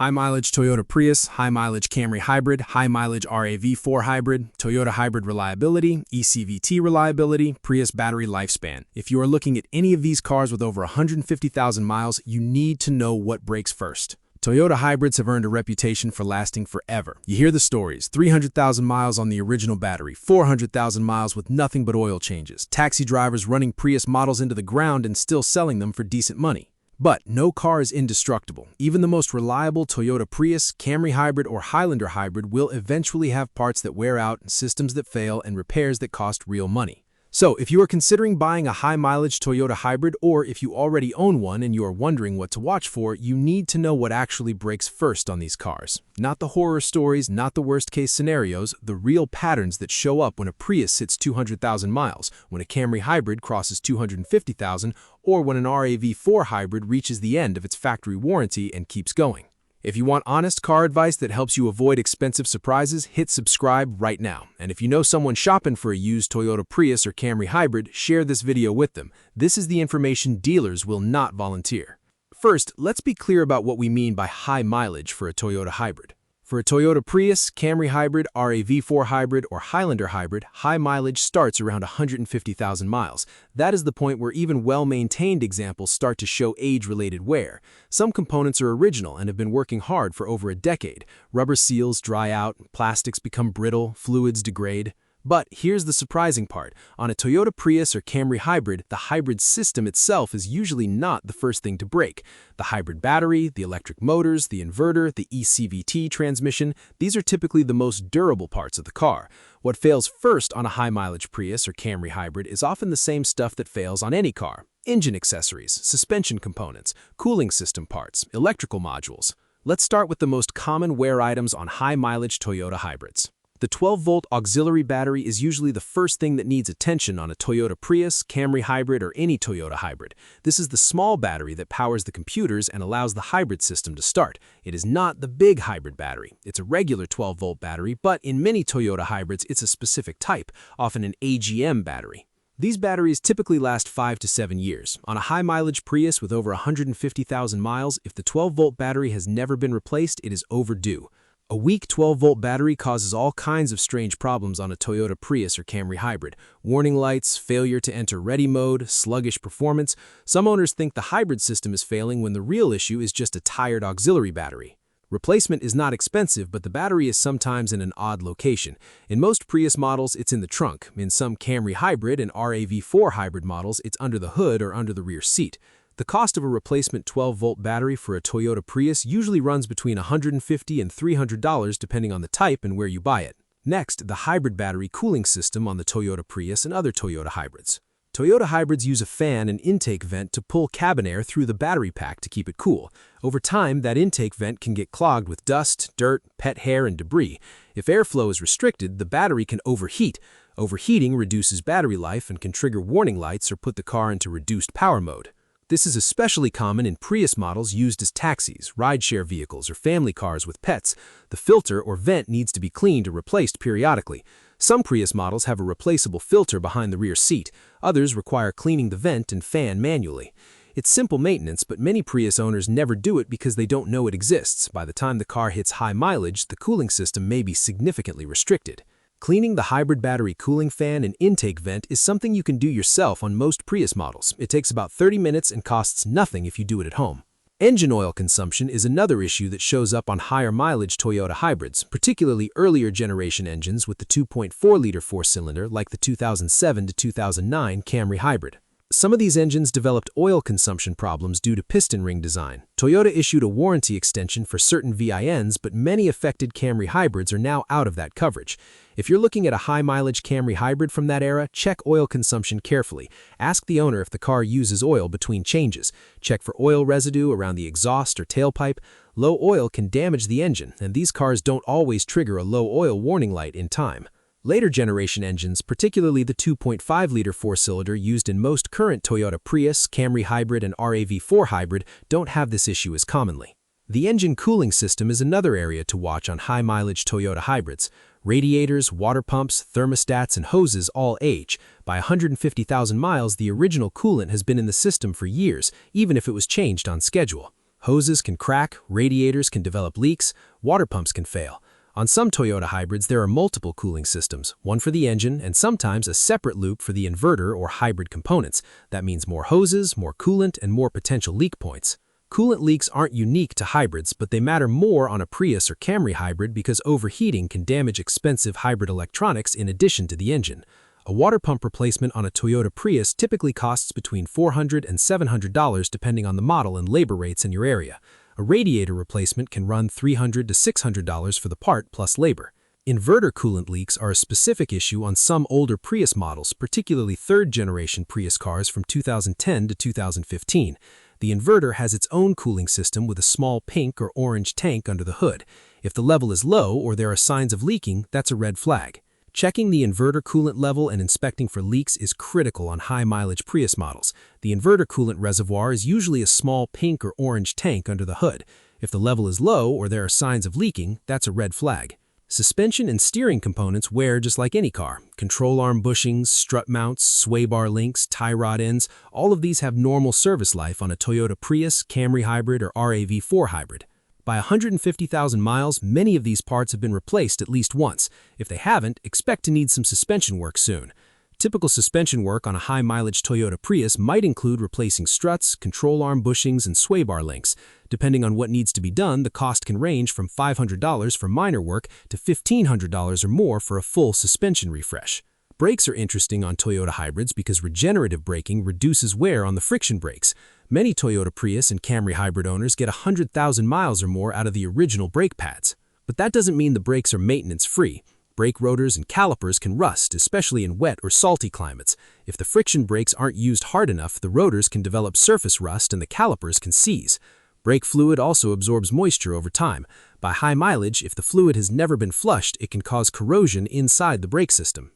High Mileage Toyota Prius, High Mileage Camry Hybrid, High Mileage RAV4 Hybrid, Toyota Hybrid Reliability, e-CVT Reliability, Prius Battery Lifespan. If you are looking at any of these cars with over 150,000 miles, you need to know what breaks first. Toyota hybrids have earned a reputation for lasting forever. You hear the stories: 300,000 miles on the original battery, 400,000 miles with nothing but oil changes, taxi drivers running Prius models into the ground and still selling them for decent money. But no car is indestructible. Even the most reliable Toyota Prius, Camry Hybrid, or Highlander Hybrid will eventually have parts that wear out, systems that fail, and repairs that cost real money. So, if you are considering buying a high-mileage Toyota Hybrid, or if you already own one and you are wondering what to watch for, you need to know what actually breaks first on these cars. Not the horror stories, not the worst-case scenarios, the real patterns that show up when a Prius hits 200,000 miles, when a Camry Hybrid crosses 250,000, or when an RAV4 Hybrid reaches the end of its factory warranty and keeps going. If you want honest car advice that helps you avoid expensive surprises, hit subscribe right now. And if you know someone shopping for a used Toyota Prius or Camry Hybrid, share this video with them. This is the information dealers will not volunteer. First, let's be clear about what we mean by high mileage for a Toyota Hybrid. For a Toyota Prius, Camry Hybrid, RAV4 Hybrid, or Highlander Hybrid, high mileage starts around 150,000 miles. That is the point where even well-maintained examples start to show age-related wear. Some components are original and have been working hard for over a decade. Rubber seals dry out, plastics become brittle, fluids degrade. But here's the surprising part. On a Toyota Prius or Camry Hybrid, the hybrid system itself is usually not the first thing to break. The hybrid battery, the electric motors, the inverter, the e-CVT transmission, these are typically the most durable parts of the car. What fails first on a high-mileage Prius or Camry Hybrid is often the same stuff that fails on any car: engine accessories, suspension components, cooling system parts, electrical modules. Let's start with the most common wear items on high-mileage Toyota hybrids. The 12-volt auxiliary battery is usually the first thing that needs attention on a Toyota Prius, Camry Hybrid, or any Toyota Hybrid. This is the small battery that powers the computers and allows the hybrid system to start. It is not the big hybrid battery. It's a regular 12-volt battery, but in many Toyota hybrids, it's a specific type, often an AGM battery. These batteries typically last 5 to 7 years. On a high-mileage Prius with over 150,000 miles, if the 12-volt battery has never been replaced, it is overdue. A weak 12-volt battery causes all kinds of strange problems on a Toyota Prius or Camry Hybrid. Warning lights, failure to enter ready mode, sluggish performance. Some owners think the hybrid system is failing when the real issue is just a tired auxiliary battery. Replacement is not expensive, but the battery is sometimes in an odd location. In most Prius models, it's in the trunk. In some Camry Hybrid and RAV4 Hybrid models, it's under the hood or under the rear seat. The cost of a replacement 12-volt battery for a Toyota Prius usually runs between $150 and $300 depending on the type and where you buy it. Next, the hybrid battery cooling system on the Toyota Prius and other Toyota hybrids. Toyota hybrids use a fan and intake vent to pull cabin air through the battery pack to keep it cool. Over time, that intake vent can get clogged with dust, dirt, pet hair, and debris. If airflow is restricted, the battery can overheat. Overheating reduces battery life and can trigger warning lights or put the car into reduced power mode. This is especially common in Prius models used as taxis, rideshare vehicles, or family cars with pets. The filter or vent needs to be cleaned or replaced periodically. Some Prius models have a replaceable filter behind the rear seat. Others require cleaning the vent and fan manually. It's simple maintenance, but many Prius owners never do it because they don't know it exists. By the time the car hits high mileage, the cooling system may be significantly restricted. Cleaning the hybrid battery cooling fan and intake vent is something you can do yourself on most Prius models. It takes about 30 minutes and costs nothing if you do it at home. Engine oil consumption is another issue that shows up on higher mileage Toyota hybrids, particularly earlier generation engines with the 2.4-liter four-cylinder like the 2007 to 2009 Camry Hybrid. Some of these engines developed oil consumption problems due to piston ring design. Toyota issued a warranty extension for certain VINs, but many affected Camry hybrids are now out of that coverage. If you're looking at a high-mileage Camry Hybrid from that era, check oil consumption carefully. Ask the owner if the car uses oil between changes. Check for oil residue around the exhaust or tailpipe. Low oil can damage the engine, and these cars don't always trigger a low oil warning light in time. Later generation engines, particularly the 2.5-liter four-cylinder used in most current Toyota Prius, Camry Hybrid, and RAV4 Hybrid, don't have this issue as commonly. The engine cooling system is another area to watch on high-mileage Toyota hybrids. Radiators, water pumps, thermostats, and hoses all age. By 150,000 miles, the original coolant has been in the system for years, even if it was changed on schedule. Hoses can crack, radiators can develop leaks, water pumps can fail. On some Toyota hybrids, there are multiple cooling systems, one for the engine and sometimes a separate loop for the inverter or hybrid components. That means more hoses, more coolant, and more potential leak points. Coolant leaks aren't unique to hybrids, but they matter more on a Prius or Camry hybrid because overheating can damage expensive hybrid electronics in addition to the engine. A water pump replacement on a Toyota Prius typically costs between $400 and $700 depending on the model and labor rates in your area. A radiator replacement can run $300 to $600 for the part plus labor. Inverter coolant leaks are a specific issue on some older Prius models, particularly third-generation Prius cars from 2010 to 2015. The inverter has its own cooling system with a small pink or orange tank under the hood. If the level is low or there are signs of leaking, that's a red flag. Checking the inverter coolant level and inspecting for leaks is critical on high-mileage Prius models. The inverter coolant reservoir is usually a small pink or orange tank under the hood. If the level is low or there are signs of leaking, that's a red flag. Suspension and steering components wear just like any car. Control arm bushings, strut mounts, sway bar links, tie rod ends, all of these have normal service life on a Toyota Prius, Camry Hybrid, or RAV4 Hybrid. By 150,000 miles, many of these parts have been replaced at least once. If they haven't, expect to need some suspension work soon. Typical suspension work on a high-mileage Toyota Prius might include replacing struts, control arm bushings, and sway bar links. Depending on what needs to be done, the cost can range from $500 for minor work to $1,500 or more for a full suspension refresh. Brakes are interesting on Toyota hybrids because regenerative braking reduces wear on the friction brakes. Many Toyota Prius and Camry hybrid owners get 100,000 miles or more out of the original brake pads. But that doesn't mean the brakes are maintenance-free. Brake rotors and calipers can rust, especially in wet or salty climates. If the friction brakes aren't used hard enough, the rotors can develop surface rust and the calipers can seize. Brake fluid also absorbs moisture over time. By high mileage, if the fluid has never been flushed, it can cause corrosion inside the brake system.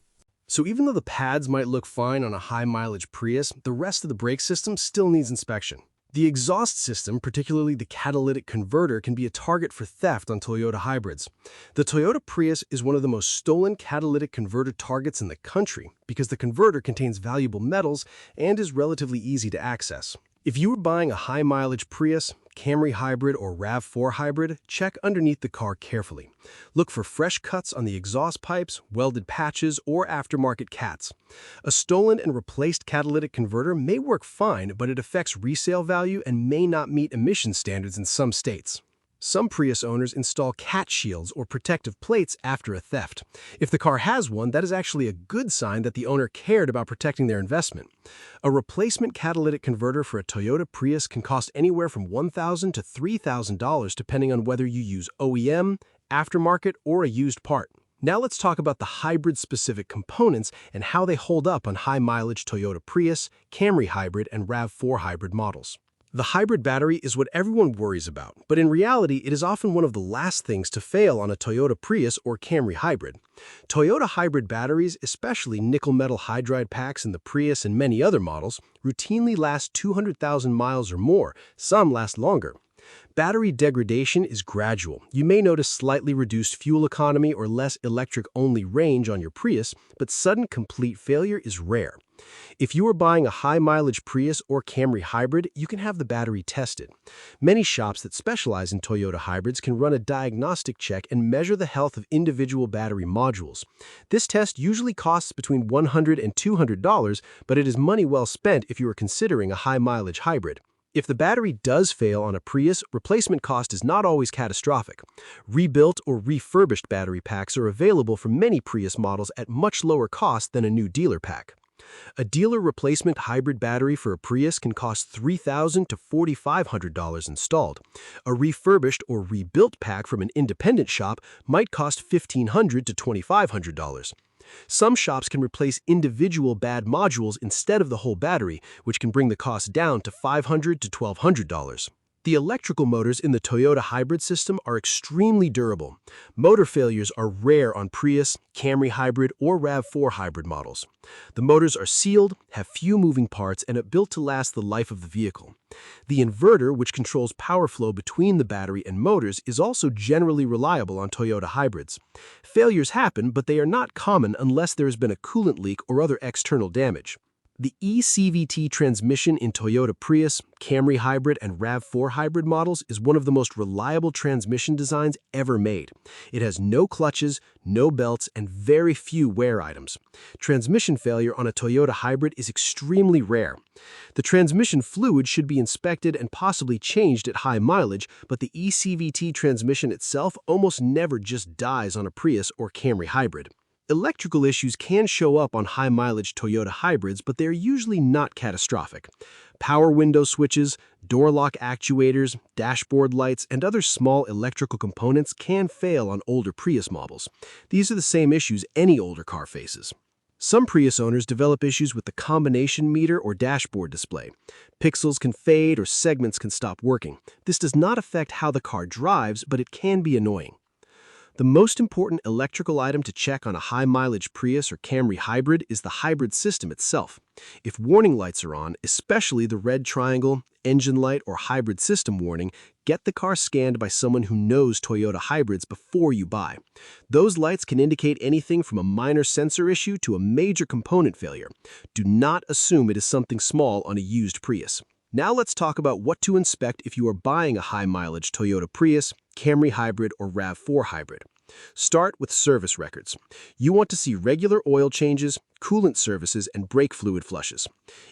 So even though the pads might look fine on a high-mileage Prius, the rest of the brake system still needs inspection. The exhaust system, particularly the catalytic converter, can be a target for theft on Toyota hybrids. The Toyota Prius is one of the most stolen catalytic converter targets in the country because the converter contains valuable metals and is relatively easy to access. If you were buying a high-mileage Prius, Camry Hybrid, or RAV4 Hybrid, check underneath the car carefully. Look for fresh cuts on the exhaust pipes, welded patches, or aftermarket cats. A stolen and replaced catalytic converter may work fine, but it affects resale value and may not meet emission standards in some states. Some Prius owners install cat shields or protective plates after a theft. If the car has one, that is actually a good sign that the owner cared about protecting their investment. A replacement catalytic converter for a Toyota Prius can cost anywhere from $1,000 to $3,000 depending on whether you use OEM, aftermarket, or a used part. Now let's talk about the hybrid-specific components and how they hold up on high-mileage Toyota Prius, Camry Hybrid, and RAV4 Hybrid models. The hybrid battery is what everyone worries about, but in reality, it is often one of the last things to fail on a Toyota Prius or Camry Hybrid. Toyota hybrid batteries, especially nickel-metal hydride packs in the Prius and many other models, routinely last 200,000 miles or more. Some last longer. Battery degradation is gradual. You may notice slightly reduced fuel economy or less electric-only range on your Prius, but sudden complete failure is rare. If you are buying a high-mileage Prius or Camry Hybrid, you can have the battery tested. Many shops that specialize in Toyota hybrids can run a diagnostic check and measure the health of individual battery modules. This test usually costs between $100 and $200, but it is money well spent if you are considering a high-mileage hybrid. If the battery does fail on a Prius, replacement cost is not always catastrophic. Rebuilt or refurbished battery packs are available for many Prius models at much lower cost than a new dealer pack. A dealer replacement hybrid battery for a Prius can cost $3,000 to $4,500 installed. A refurbished or rebuilt pack from an independent shop might cost $1,500 to $2,500. Some shops can replace individual bad modules instead of the whole battery, which can bring the cost down to $500 to $1,200. The electrical motors in the Toyota hybrid system are extremely durable. Motor failures are rare on Prius, Camry Hybrid, or RAV4 hybrid models. The motors are sealed, have few moving parts, and are built to last the life of the vehicle. The inverter, which controls power flow between the battery and motors, is also generally reliable on Toyota hybrids. Failures happen, but they are not common unless there has been a coolant leak or other external damage. The e-CVT transmission in Toyota Prius, Camry Hybrid, and RAV4 Hybrid models is one of the most reliable transmission designs ever made. It has no clutches, no belts, and very few wear items. Transmission failure on a Toyota Hybrid is extremely rare. The transmission fluid should be inspected and possibly changed at high mileage, but the e-CVT transmission itself almost never just dies on a Prius or Camry Hybrid. Electrical issues can show up on high-mileage Toyota hybrids, but they're usually not catastrophic. Power window switches, door lock actuators, dashboard lights, and other small electrical components can fail on older Prius models. These are the same issues any older car faces. Some Prius owners develop issues with the combination meter or dashboard display. Pixels can fade or segments can stop working. This does not affect how the car drives, but it can be annoying. The most important electrical item to check on a high-mileage Prius or Camry Hybrid is the hybrid system itself. If warning lights are on, especially the red triangle, engine light, or hybrid system warning, get the car scanned by someone who knows Toyota hybrids before you buy. Those lights can indicate anything from a minor sensor issue to a major component failure. Do not assume it is something small on a used Prius. Now let's talk about what to inspect if you are buying a high-mileage Toyota Prius, Camry Hybrid, or RAV4 Hybrid. Start with service records. You want to see regular oil changes, coolant services, and brake fluid flushes.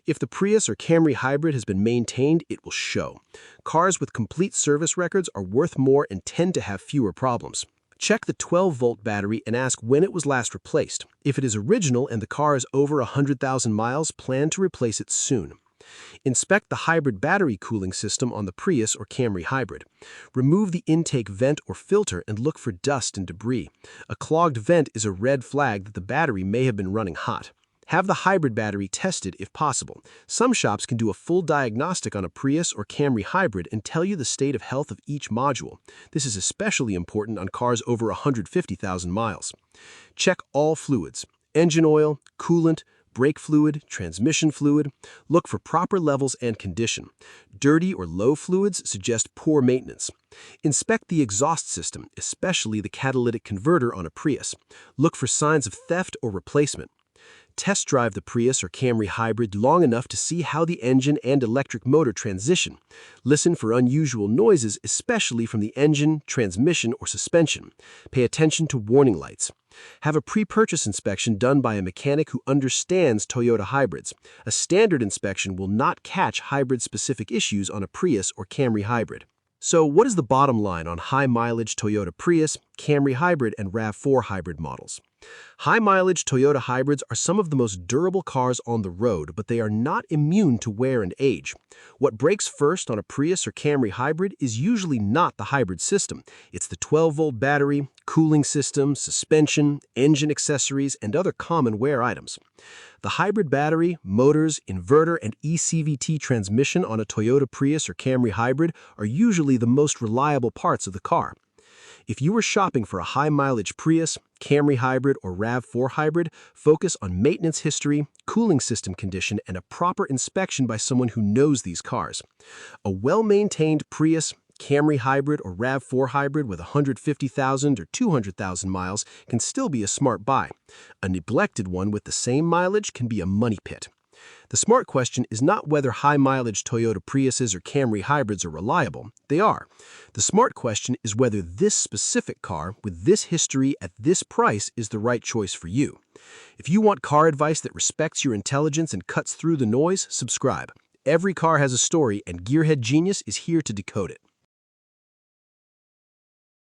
If the Prius or Camry Hybrid has been maintained, it will show. Cars with complete service records are worth more and tend to have fewer problems. Check the 12-volt battery and ask when it was last replaced. If it is original and the car is over 100,000 miles, plan to replace it soon. Inspect the hybrid battery cooling system on the Prius or Camry Hybrid. Remove the intake vent or filter and look for dust and debris. A clogged vent is a red flag that the battery may have been running hot. Have the hybrid battery tested if possible. Some shops can do a full diagnostic on a Prius or Camry Hybrid and tell you the state of health of each module. This is especially important on cars over 150,000 miles. Check all fluids: engine oil, coolant, brake fluid, transmission fluid. Look for proper levels and condition. Dirty or low fluids suggest poor maintenance. Inspect the exhaust system, especially the catalytic converter on a Prius. Look for signs of theft or replacement. Test drive the Prius or Camry Hybrid long enough to see how the engine and electric motor transition. Listen for unusual noises, especially from the engine, transmission, or suspension. Pay attention to warning lights. Have a pre-purchase inspection done by a mechanic who understands Toyota hybrids. A standard inspection will not catch hybrid-specific issues on a Prius or Camry Hybrid. So what is the bottom line on high-mileage Toyota Prius, Camry Hybrid, and RAV4 Hybrid models? High-mileage Toyota hybrids are some of the most durable cars on the road, but they are not immune to wear and age. What breaks first on a Prius or Camry Hybrid is usually not the hybrid system. It's the 12-volt battery, cooling system, suspension, engine accessories, and other common wear items. The hybrid battery, motors, inverter, and e-CVT transmission on a Toyota Prius or Camry Hybrid are usually the most reliable parts of the car. If you are shopping for a high-mileage Prius, Camry Hybrid, or RAV4 Hybrid, focus on maintenance history, cooling system condition, and a proper inspection by someone who knows these cars. A well-maintained Prius, Camry Hybrid, or RAV4 Hybrid with 150,000 or 200,000 miles can still be a smart buy. A neglected one with the same mileage can be a money pit. The smart question is not whether high-mileage Toyota Priuses or Camry Hybrids are reliable. They are. The smart question is whether this specific car with this history at this price is the right choice for you. If you want car advice that respects your intelligence and cuts through the noise, subscribe. Every car has a story, and GearHead Genius is here to decode it.